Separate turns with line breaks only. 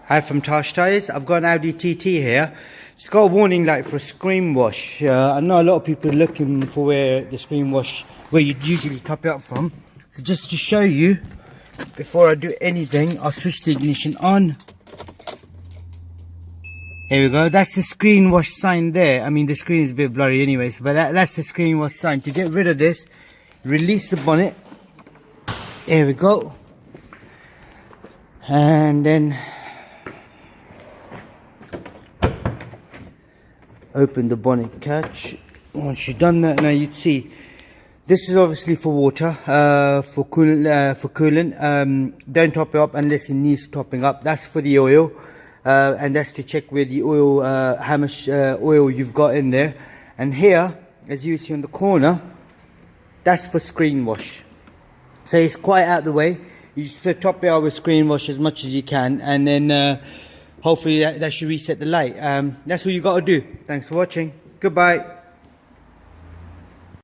Hi from Tosh Tyres. I've got an Audi TT here. It's got a warning light for a screen wash. I know a lot of people are looking for where the screen wash, where you usually top it up from. So just to show you, before I do anything, I'll switch the ignition on. Here we go. That's the screen wash sign there. I mean, the screen is a bit blurry anyways, but that's the screen wash sign. To get rid of this, release the bonnet. Here we go. And then open the bonnet catch. Once you've done that, now you'd see this is obviously for water, for coolant. Don't top it up unless it needs topping up. That's for the oil, and that's to check where the oil, how much oil you've got in there. And here, as you see on the corner, that's for screen wash. So it's quite out of the way. You just top it out with screen wash as much as you can, and then hopefully that should reset the light. That's what you got to do. Thanks for watching. Goodbye.